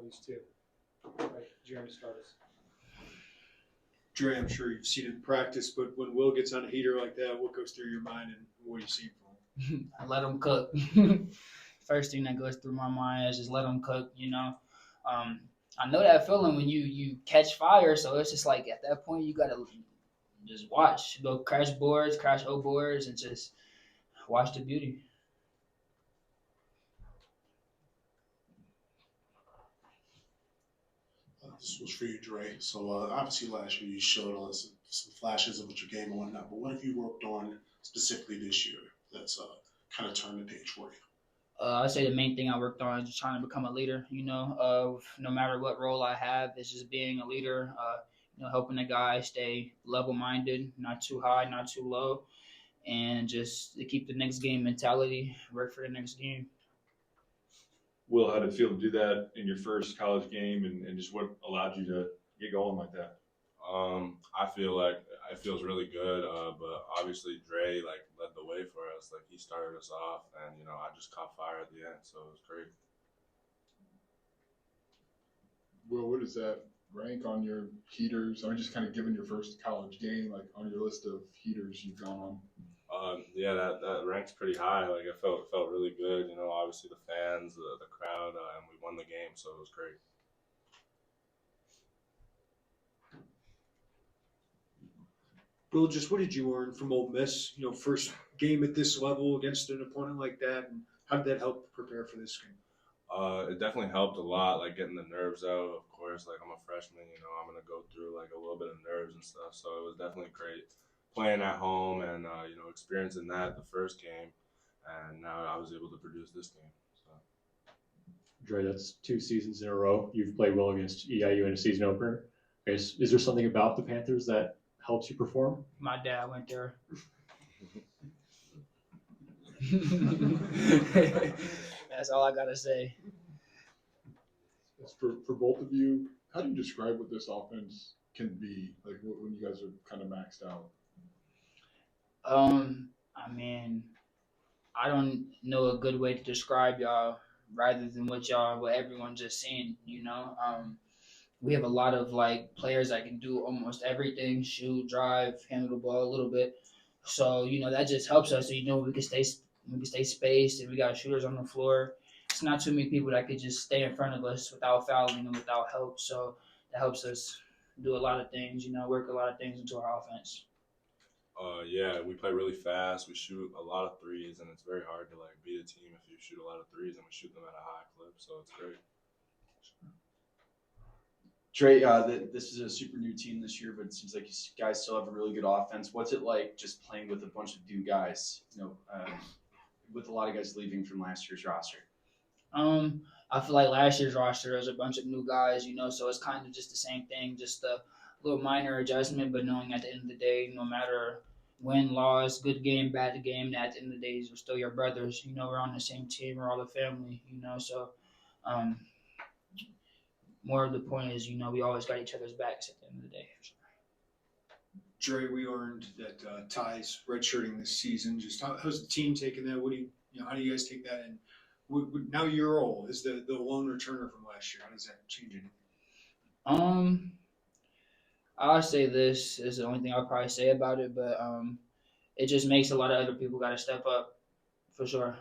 personalities too. Right, Jeremy, start us. Dre, I'm sure you've seen it in practice, but when Will gets on a heater like that, what goes through your mind and what do you see from him? I let him cook. First thing that goes through my mind is just let him cook. I know that feeling when you catch fire, so it's just like at that point you gotta just watch, go crash boards, crash O boards, and just watch the beauty. This was for you, Dre. So obviously last year you showed us some flashes of your game and whatnot, but what have you worked on specifically this year that's kind of turned the page for you? I'd say the main thing I worked on is just trying to become a leader. No matter what role I have, it's just being a leader. Helping the guys stay level-minded, not too high, not too low, and just to keep the next game mentality, work for the next game. Will, how did it feel to do that in your first college game, and just what allowed you to get going like that? I feel like it feels really good, but obviously Dre led the way for us. Like he started us off, and I just caught fire at the end, so it was great. Will, where does that rank on your heaters? I'm just kind of given your first college game, like on your list of heaters you've gone on. Yeah, that ranks pretty high. Like it felt really good. Obviously the fans, the crowd, and we won the game, so it was great. Will, just what did you learn from Ole Miss? First game at this level against an opponent like that, and how did that help prepare for this game? It definitely helped a lot, like getting the nerves out. Of course, like I'm a freshman, I'm gonna go through like a little bit of nerves and stuff. So it was definitely great playing at home and experiencing that the first game, and now I was able to produce this game. So. Dre, that's 2 seasons in a row you've played well against EIU in a season opener. Is there something about the Panthers that helps you perform? My dad went there. That's all I gotta say. For both of you, how do you describe what this offense can be? Like when you guys are kind of maxed out? I don't know a good way to describe y'all rather than what everyone just seen. We have a lot of players that can do almost everything: shoot, drive, handle the ball a little bit. So that just helps us. So we can stay spaced, and we got shooters on the floor. It's not too many people that could just stay in front of us without fouling and without help. So that helps us do a lot of things. Work a lot of things into our offense. Yeah, we play really fast. We shoot a lot of threes, and it's very hard to beat a team if you shoot a lot of threes, and we shoot them at a high clip. So it's great. Dre, this is a super new team this year, but it seems like you guys still have a really good offense. What's it like just playing with a bunch of new guys? With a lot of guys leaving from last year's roster. I feel like last year's roster was a bunch of new guys, so it's kind of just the same thing, just a little minor adjustment, but knowing at the end of the day, no matter win, loss, good game, bad game, at the end of the day, we're still your brothers. We're on the same team, we're all a family, so more of the point is, we always got each other's backs at the end of the day. Dre, we learned that Ty's redshirting this season. Just how's the team taking that? What do how do you guys take that? And now your role is the lone returner from last year. How does that change anything? I'll say this is the only thing I'll probably say about it, but it just makes a lot of other people got to step up, for sure.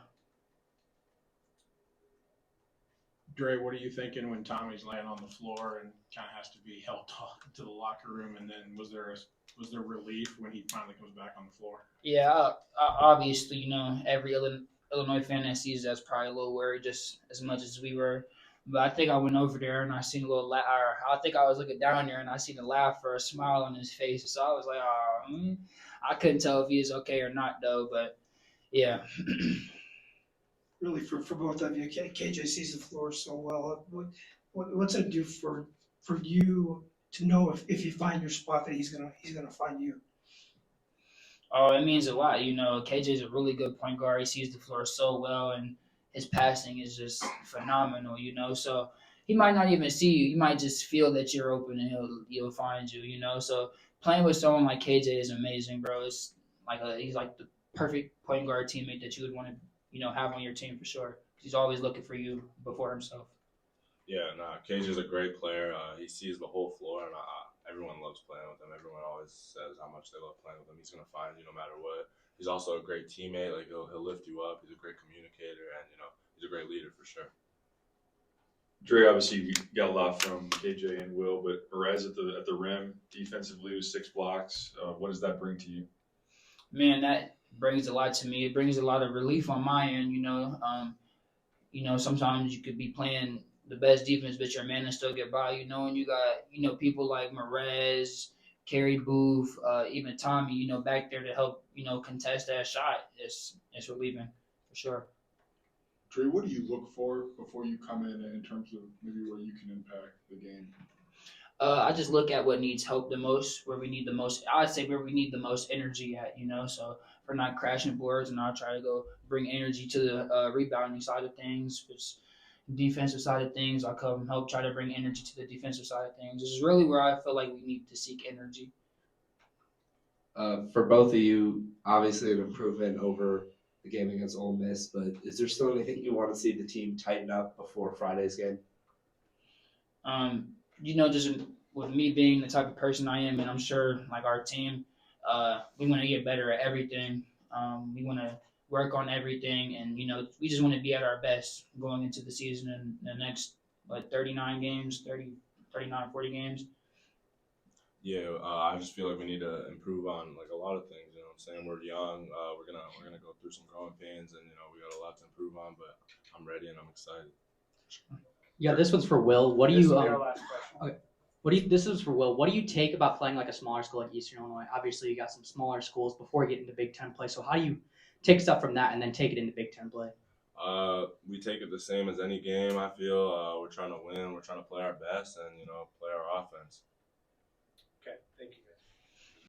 Dre, what are you thinking when Tommy's laying on the floor and kind of has to be helped to the locker room? And then was there relief when he finally comes back on the floor? Yeah, obviously, every Illinois fan that sees that's probably a little worried, just as much as we were. But I think I went over there and I seen a little laugh. I think I was looking down there and I seen a laugh or a smile on his face. So I was like, I couldn't tell if he was okay or not, though. But yeah. Really, for both of you, KJ sees the floor so well. What's it do for you to know if you find your spot that he's gonna find you? Oh, it means a lot. KJ's a really good point guard. He sees the floor so well, and his passing is just phenomenal. So he might not even see you. He might just feel that you're open, and he'll find you. So playing with someone like KJ is amazing, bro. It's he's like the perfect point guard teammate that you would want to have on your team for sure. He's always looking for you before himself. Yeah, nah, Cage is a great player. He sees the whole floor, and everyone loves playing with him. Everyone always says how much they love playing with him. He's gonna find you no matter what. He's also a great teammate. Like he'll lift you up. He's a great communicator, and he's a great leader for sure. Dre, obviously you got a lot from KJ and Will, but Perez at the rim, defensively with 6 blocks. What does that bring to you? Man, that brings a lot to me. It brings a lot of relief on my end. Sometimes you could be playing the best defense, but your man will still get by. And you got people like Merez, Kerry Booth, even Tommy. Back there to help contest that shot. It's relieving for sure. Dre, what do you look for before you come in terms of maybe where you can impact the game? I just look at what needs help the most, where we need the most. I'd say where we need the most energy at. So if we're not crashing boards, and I'll try to go bring energy to the rebounding side of things. If it's defensive side of things, I'll come help try to bring energy to the defensive side of things. This is really where I feel like we need to seek energy. For both of you, obviously an improvement over the game against Ole Miss, but is there still anything you want to see the team tighten up before Friday's game? Just with me being the type of person I am, and I'm sure like our team, we want to get better at everything. We want to work on everything, and we just want to be at our best going into the season and the next 39 games, 39, 40 games. Yeah, I just feel like we need to improve on like a lot of things. You know what I'm saying? We're young. We're gonna go through some growing pains, and we got a lot to improve on. But I'm ready and I'm excited. Yeah, this one's for Will. What do This you will be our last question. okay. This is for Will. What do you take about playing like a smaller school like Eastern Illinois? Obviously, you got some smaller schools before you get into Big Ten play. So how do you take stuff from that and then take it into Big Ten play? We take it the same as any game. I feel we're trying to win. We're trying to play our best and play our offense.